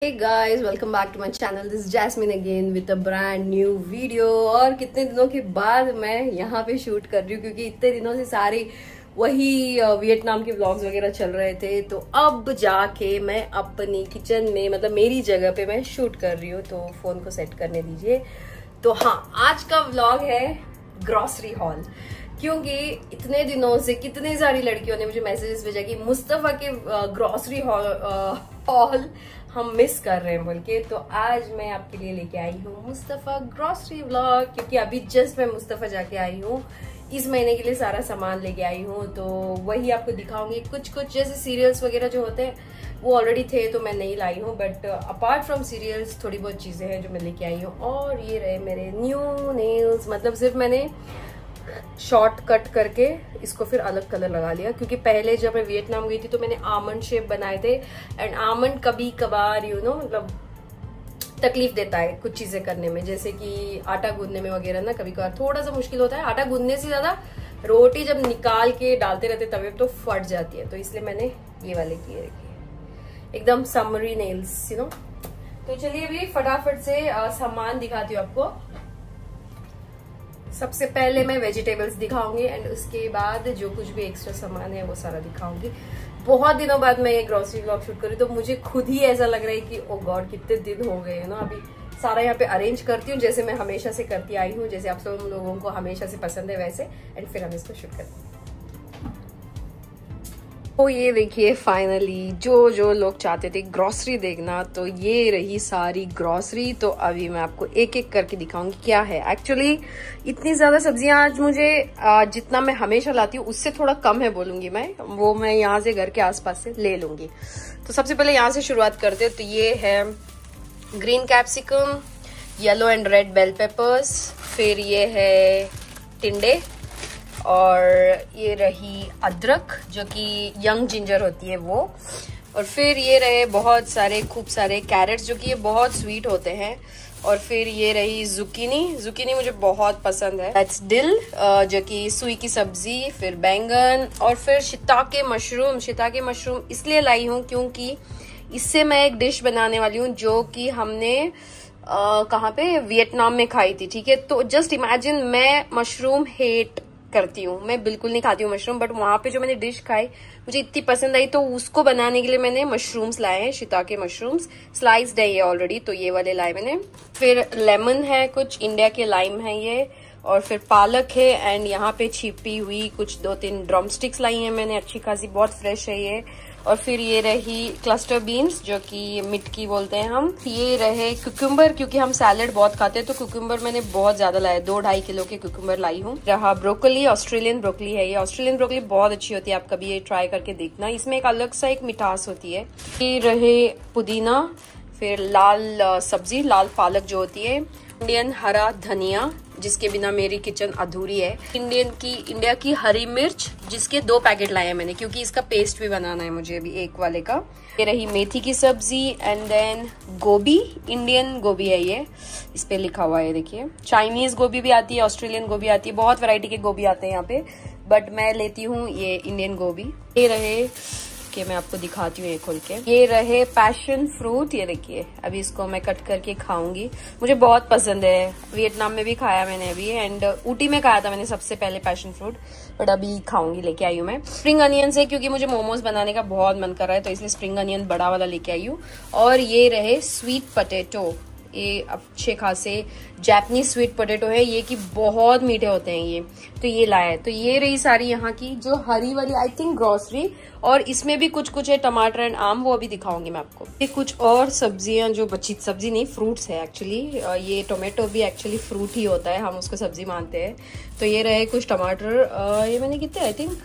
Hey guys, welcome back to my channel. This is Jasmine again with a brand new video। और कितने दिनों के बाद मैं यहाँ पे शूट कर रही हूँ क्योंकि इतने दिनों से सारे वही वियतनाम के व्लॉग्स वगैरह चल रहे थे। तो अब जाके मैं अपनी किचन में मतलब मेरी जगह पे मैं शूट कर रही हूँ। तो फोन को सेट करने दीजिए। तो हाँ, आज का व्लॉग है ग्रॉसरी हॉल, क्योंकि इतने दिनों से कितने सारी लड़कियों ने मुझे मैसेजेस भेजा कि मुस्तफा के ग्रॉसरी हॉल हम मिस कर रहे हैं बोल के। तो आज मैं आपके लिए लेके आई हूँ मुस्तफा ग्रॉसरी व्लॉग, क्योंकि अभी जस्ट मैं मुस्तफा जाके आई हूँ। इस महीने के लिए सारा सामान लेके आई हूँ, तो वही आपको दिखाऊंगी। कुछ जैसे सीरियल्स वगैरह जो होते हैं वो ऑलरेडी थे तो मैं नहीं लाई हूँ, बट अपार्ट फ्रॉम सीरियल्स थोड़ी बहुत चीजें हैं जो मैं लेके आई हूँ। और ये रहे मेरे न्यू नेल्स, मतलब सिर्फ मैंने शॉर्ट कट करके इसको फिर अलग कलर लगा लिया, क्योंकि पहले जब मैं वियतनाम गई थी तो मैंने आमंड शेप बनाए थे। एंड आमंड कभी कभार मतलब तकलीफ देता है कुछ चीजें करने में, जैसे कि आटा गूंदने में वगैरह ना कभी कभार थोड़ा सा मुश्किल होता है। आटा गूंदने से ज्यादा रोटी जब निकाल के डालते रहते तवे तो फट जाती है, तो इसलिए मैंने ये वाले किए रखे एकदम समरी नेल्स तो चलिए अभी फटाफट से सामान दिखाती हूँ आपको। सबसे पहले मैं वेजिटेबल्स दिखाऊंगी एंड उसके बाद जो कुछ भी एक्स्ट्रा सामान है वो सारा दिखाऊंगी। बहुत दिनों बाद मैं ये ग्रोसरी व्लॉग शूट कर रही हूँ, तो मुझे खुद ही ऐसा लग रहा है कि ओ गॉड कितने दिन हो गए ना। अभी सारा यहाँ पे अरेंज करती हूँ जैसे मैं हमेशा से करती आई हूँ, जैसे आप सब लोगों को हमेशा से पसंद है वैसे, एंड फिर हम इसको शूट करते हैं। तो ये देखिए फाइनली जो लोग चाहते थे ग्रॉसरी देखना, तो ये रही सारी ग्रॉसरी। तो अभी मैं आपको एक एक करके दिखाऊंगी क्या है। एक्चुअली इतनी ज्यादा सब्जियां आज मुझे जितना मैं हमेशा लाती हूँ उससे थोड़ा कम है बोलूंगी मैं, वो मैं यहाँ से घर के आसपास से ले लूंगी। तो सबसे पहले यहाँ से शुरुआत करते हैं। तो ये है green capsicum, yellow and red bell peppers, फिर ये है टिंडे, और ये रही अदरक जो कि यंग जिंजर होती है वो, और फिर ये रहे बहुत सारे खूब सारे कैरेट्स जो कि ये बहुत स्वीट होते हैं, और फिर ये रही जुकीनी मुझे बहुत पसंद है। दैट्स डिल जो कि सुई की सब्जी, फिर बैंगन, और फिर शिताके मशरूम इसलिए लाई हूँ क्योंकि इससे मैं एक डिश बनाने वाली हूँ जो कि हमने कहाँ पे वियतनाम में खाई थी। ठीक है, तो जस्ट इमेजिन मैं मशरूम हेट करती हूँ, मैं बिल्कुल नहीं खाती हूँ मशरूम, बट वहां पे जो मैंने डिश खाई मुझे इतनी पसंद आई, तो उसको बनाने के लिए मैंने मशरूम्स लाए हैं, शिताके मशरूम्स स्लाइस्ड है ये ऑलरेडी, तो ये वाले लाए मैंने। फिर लेमन है, कुछ इंडिया के लाइम है ये, और फिर पालक है, एंड यहाँ पे छिपी हुई कुछ 2-3 ड्रम स्टिक्स लाई है मैंने अच्छी खासी, बहुत फ्रेश है ये। और फिर ये रही क्लस्टर बीन्स जो कि मिटकी बोलते हैं हम। ये रहे कुकुम्बर, क्योंकि हम सैलेड बहुत खाते हैं तो कुकुम्बर मैंने बहुत ज्यादा लाया, 2-2.5 किलो के कुकुम्बर लाई हूँ। रहा ब्रोकली, ऑस्ट्रेलियन ब्रोकली है ये। ऑस्ट्रेलियन ब्रोकली बहुत अच्छी होती है, आप कभी ये ट्राई करके देखना, इसमें एक अलग सा एक मिठास होती है। ये रहे पुदीना, फिर लाल सब्जी, लाल पालक जो होती है, इंडियन हरा धनिया जिसके बिना मेरी किचन अधूरी है, इंडिया की हरी मिर्च जिसके 2 पैकेट लाए हैं मैंने, क्योंकि इसका पेस्ट भी बनाना है मुझे अभी एक वाले का। ये रही मेथी की सब्जी, एंड देन गोभी, इंडियन गोभी है ये, इस पे लिखा हुआ है देखिए। चाइनीज गोभी भी आती है, ऑस्ट्रेलियन गोभी आती है, बहुत वैरायटी के गोभी आते हैं यहाँ पे, बट मैं लेती हूँ ये इंडियन गोभी। ये रहे कि मैं आपको दिखाती हूँ ये खोल के, ये रहे पैशन फ्रूट, ये देखिए अभी इसको मैं कट करके खाऊंगी, मुझे बहुत पसंद है। वियतनाम में भी खाया मैंने अभी, एंड ऊटी में खाया था मैंने सबसे पहले पैशन फ्रूट, बट अभी खाऊंगी, लेके आई हूँ मैं। स्प्रिंग अनियन है क्योंकि मुझे मोमोज बनाने का बहुत मन कर रहा है, तो इसलिए स्प्रिंग अनियन बड़ा वाला लेके आई हूँ। और ये रहे स्वीट पोटैटो, ये अच्छे खासे जैपनीज स्वीट पोटैटो है ये, कि बहुत मीठे होते हैं ये, तो ये लाया है। तो ये रही सारी यहाँ की जो हरी वाली आई थिंक ग्रोसरी, और इसमें भी कुछ है टमाटर एंड आम, वो अभी दिखाऊंगी मैं आपको। ये कुछ और सब्जियां जो बची, सब्जी नहीं फ्रूट्स है एक्चुअली, ये टोमेटो भी एक्चुअली फ्रूट ही होता है, हम उसको सब्जी मानते हैं। तो ये रहे कुछ टमाटर, ये मैंने कितने आई थिंक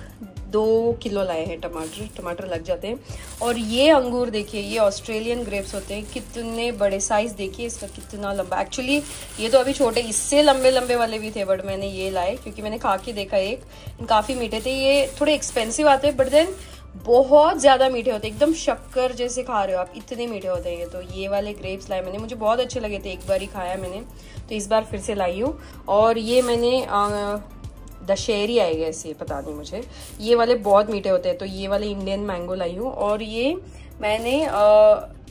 2 किलो लाए हैं टमाटर लग जाते हैं। और ये अंगूर देखिए, ये ऑस्ट्रेलियन ग्रेप्स होते हैं, कितने बड़े साइज देखिए इसका, कितना लंबा। एक्चुअली ये तो अभी छोटे, इससे लंबे वाले भी थे, बट मैंने ये लाए क्योंकि मैंने खा के देखा एक, काफी मीठे थे। ये थोड़े एक्सपेंसिव आते हैं, बट देन बहुत ज्यादा मीठे होते हैं, एकदम शक्कर जैसे खा रहे हो आप, इतने मीठे होते हैं। तो ये वाले ग्रेप्स लाए मैंने, मुझे बहुत अच्छे लगे थे, एक बार ही खाया मैंने, तो इस बार फिर से लाई हूँ। और ये मैंने दशहरी आएगा ऐसे, पता नहीं मुझे, ये वाले बहुत मीठे होते हैं, तो ये वाले इंडियन मैंगो लाई हूँ। और ये मैंने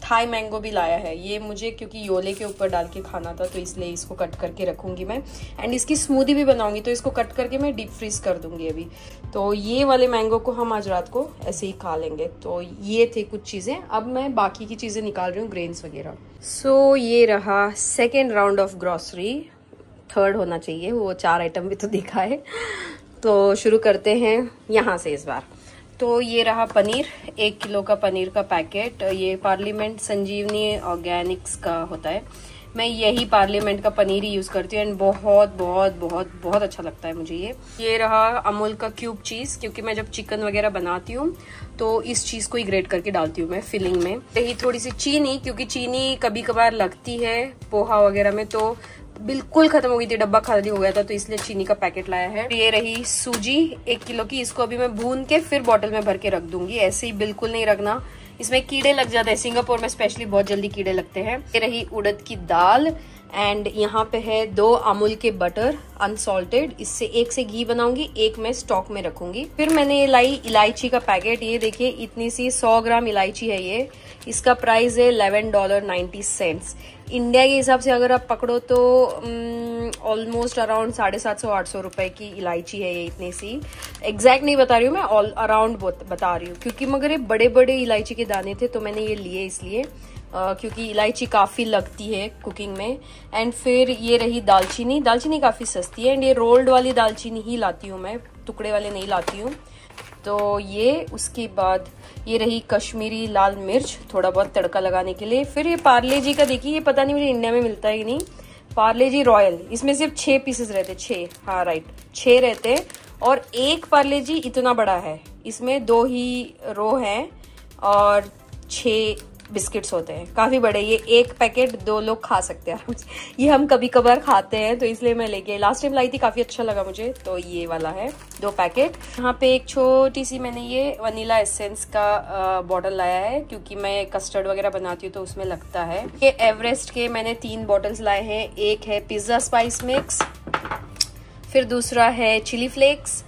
थाई मैंगो भी लाया है ये मुझे, क्योंकि योले के ऊपर डाल के खाना था, तो इसलिए इसको कट करके रखूंगी मैं। एंड इसकी स्मूदी भी बनाऊंगी, तो इसको कट करके मैं डीप फ्रीज कर दूंगी अभी। तो ये वाले मैंगो को हम आज रात को ऐसे ही खा लेंगे। तो ये थे कुछ चीज़ें, अब मैं बाकी की चीज़ें निकाल रही हूँ, ग्रेन्स वगैरह। सो ये रहा second round of grocery, third होना चाहिए, वो 4 आइटम भी तो दिखा है। तो शुरू करते हैं यहाँ से इस बार। तो ये रहा पनीर, 1 किलो का पनीर का पैकेट। ये पार्लियामेंट संजीवनी ऑर्गेनिक्स का होता है, मैं यही पार्लियामेंट का पनीर ही यूज करती हूँ एंड बहुत बहुत बहुत बहुत अच्छा लगता है मुझे ये रहा अमूल का क्यूब चीज, क्योंकि मैं जब चिकन वगैरह बनाती हूँ तो इस चीज को ही ग्रेट करके डालती हूँ मैं फिलिंग में। यही थोड़ी सी चीनी, क्योंकि चीनी कभी कभार लगती है पोहा वगैरह में, तो बिल्कुल खत्म हो गई थी, डब्बा खाली हो गया था, तो इसलिए चीनी का पैकेट लाया है। ये रही सूजी 1 किलो की, इसको अभी मैं भून के फिर बॉटल में भर के रख दूंगी, ऐसे ही बिल्कुल नहीं रखना, इसमें कीड़े लग जाते हैं, सिंगापुर में स्पेशली बहुत जल्दी कीड़े लगते हैं। ये रही उड़द की दाल एंड यहाँ पे है 2 अमूल के बटर अनसॉल्टेड, इससे 1 से घी बनाऊंगी, 1 मैं स्टॉक में रखूंगी। फिर मैंने लाई इलायची का पैकेट, ये देखिए इतनी सी 100 ग्राम इलायची है ये, इसका प्राइस है $11.90। इंडिया के हिसाब से अगर आप पकड़ो तो ऑलमोस्ट अराउंड 750-800 रुपए की इलायची है ये, इतनी सी एग्जैक्ट नहीं बता रही हूँ मैं, ऑल अराउंड बता रही हूँ, क्योंकि मगर ये बड़े बड़े इलायची के दाने थे तो मैंने ये लिए इसलिए, क्योंकि इलायची काफी लगती है कुकिंग में। एंड फिर ये रही दालचीनी, दालचीनी काफी सस्ती है एंड ये रोल्ड वाली दालचीनी ही लाती हूँ मैं, टुकड़े वाले नहीं लाती हूँ। तो ये उसके बाद ये रही कश्मीरी लाल मिर्च, थोड़ा बहुत तड़का लगाने के लिए। फिर ये पार्ले जी का देखिए, ये पता नहीं मुझे इंडिया में मिलता है कि नहीं, पार्ले जी रॉयल, इसमें सिर्फ 6 पीसेस रहते, 6, हाँ राइट 6 रहते, और 1 पार्ले जी इतना बड़ा है, इसमें 2 ही रो हैं और 6 बिस्किट्स होते हैं, काफी बड़े। ये 1 पैकेट 2 लोग खा सकते हैं आराम से, ये हम कभी कभार खाते हैं तो इसलिए मैं लेके, लास्ट टाइम लाई थी, काफी अच्छा लगा मुझे। तो ये वाला है 2 पैकेट। यहाँ पे एक छोटी सी मैंने ये वनीला एसेंस का बॉटल लाया है, क्योंकि मैं कस्टर्ड वगैरह बनाती हूँ तो उसमें लगता है। ये एवरेस्ट के मैंने 3 बॉटल्स लाए हैं, एक है पिज्जा स्पाइस मिक्स, फिर दूसरा है चिली फ्लेक्स,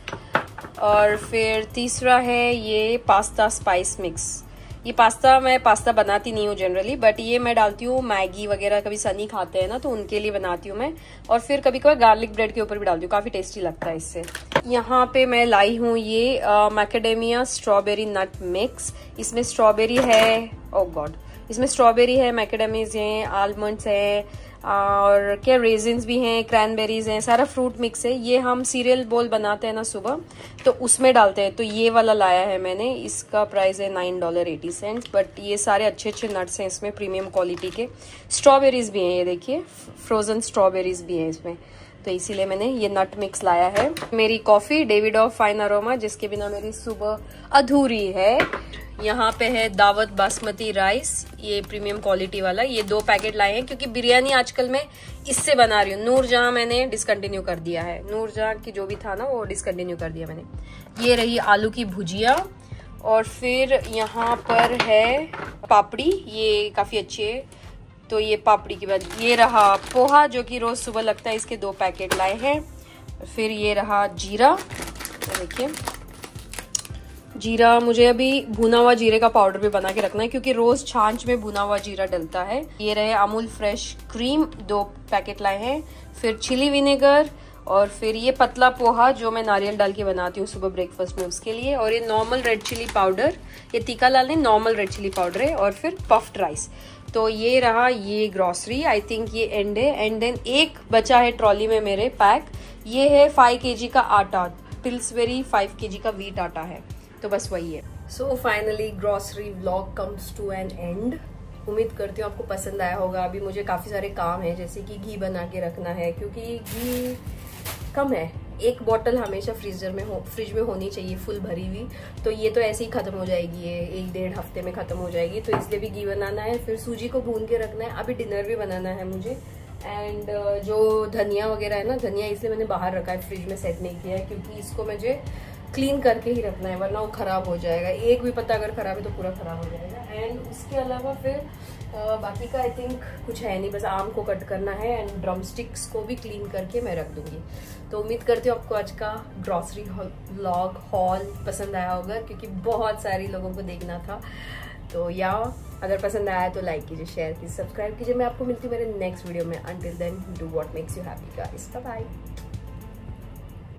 और फिर तीसरा है ये पास्ता स्पाइस मिक्स। ये पास्ता मैं पास्ता बनाती नहीं हूँ जनरली, बट ये मैं डालती हूँ मैगी वगैरह, कभी सनी खाते हैं ना तो उनके लिए बनाती हूँ मैं, और फिर कभी कभी गार्लिक ब्रेड के ऊपर भी डालती हूँ, काफी टेस्टी लगता है इससे। यहाँ पे मैं लाई हूँ ये मैकेडेमिया स्ट्रॉबेरी नट मिक्स, इसमें स्ट्रॉबेरी है, ओह गॉड, इसमें स्ट्रॉबेरी है, मैकेडेमीज हैं, आलमंड्स हैं, और क्या रेजिन्स भी हैं, क्रैनबेरीज हैं, सारा फ्रूट मिक्स है। ये हम सीरियल बोल बनाते हैं ना सुबह, तो उसमें डालते हैं, तो ये वाला लाया है मैंने, इसका प्राइस है $9.80, बट ये सारे अच्छे अच्छे नट्स हैं इसमें, प्रीमियम क्वालिटी के। स्ट्रॉबेरीज भी हैं, ये देखिए फ्रोजन स्ट्रॉबेरीज भी हैं इसमें, तो इसीलिए मैंने ये नट मिक्स लाया है। मेरी coffee David of fine aroma, जिसके बिना मेरी सुबह अधूरी है। यहाँ पे है दावत बासमती राइस, ये प्रीमियम क्वालिटी वाला, ये 2 पैकेट लाए हैं, क्योंकि बिरयानी आजकल मैं इससे बना रही हूँ। नूरजहां मैंने डिसकंटिन्यू कर दिया है, नूरजहां की जो भी था ना वो डिसकंटिन्यू कर दिया मैंने। ये रही आलू की भुजिया, और फिर यहाँ पर है पापड़ी, ये काफी अच्छी है, तो ये पापड़ी के बाद ये रहा पोहा, जो कि रोज सुबह लगता है, इसके 2 पैकेट लाए हैं। फिर ये रहा जीरा, देखिए जीरा मुझे अभी भुना हुआ जीरे का पाउडर भी बना के रखना है, क्योंकि रोज छाछ में भुना हुआ जीरा डलता है। ये रहे अमूल फ्रेश क्रीम, 2 पैकेट लाए हैं। फिर चिली विनेगर, और फिर ये पतला पोहा जो मैं नारियल डाल के बनाती हूँ सुबह ब्रेकफास्ट में, उसके लिए। और ये नॉर्मल रेड चिली पाउडर, ये तीखा लाल नहीं, नॉर्मल रेड चिली पाउडर है। और फिर पफ्ड राइस। तो ये रहा ये ग्रॉसरी, आई थिंक ये एंड है। एंड देन एक बचा है ट्रॉली में मेरे पैक, ये है 5 kg का आटा, पिल्सबेरी 5 kg का व्हीट आटा है, तो बस वही है। So finally grocery vlog comes to an end. उम्मीद करती हूँ आपको पसंद आया होगा। अभी मुझे काफी सारे काम है, जैसे कि घी बना के रखना है, क्योंकि घी कम है, 1 बॉटल हमेशा फ्रिज में होनी चाहिए फुल भरी हुई, तो ये तो ऐसे ही खत्म हो जाएगी, ये 1-1.5 हफ्ते में खत्म हो जाएगी, तो इसलिए भी घी बनाना है। फिर सूजी को भून के रखना है, अभी डिनर भी बनाना है मुझे। एंड जो धनिया वगैरह है ना, धनिया इसलिए मैंने बाहर रखा है, फ्रिज में सेट नहीं किया है, क्योंकि इसको मुझे क्लीन करके ही रखना है, वरना वो खराब हो जाएगा। एक भी पत्ता अगर खराब है तो पूरा खराब हो जाएगा। एंड उसके अलावा फिर बाकी का आई थिंक कुछ है नहीं, बस आम को कट करना है एंड ड्रम स्टिक्स को भी क्लीन करके मैं रख दूंगी। तो उम्मीद करती हूँ आपको आज का ग्रॉसरी व्लॉग हॉल पसंद आया होगा, क्योंकि बहुत सारे लोगों को देखना था। तो या अगर पसंद आया तो लाइक कीजिए, शेयर कीजिए, सब्सक्राइब कीजिए। मैं आपको मिलती हूँ मेरे नेक्स्ट वीडियो में। Until then do what makes you happy guys, bye bye.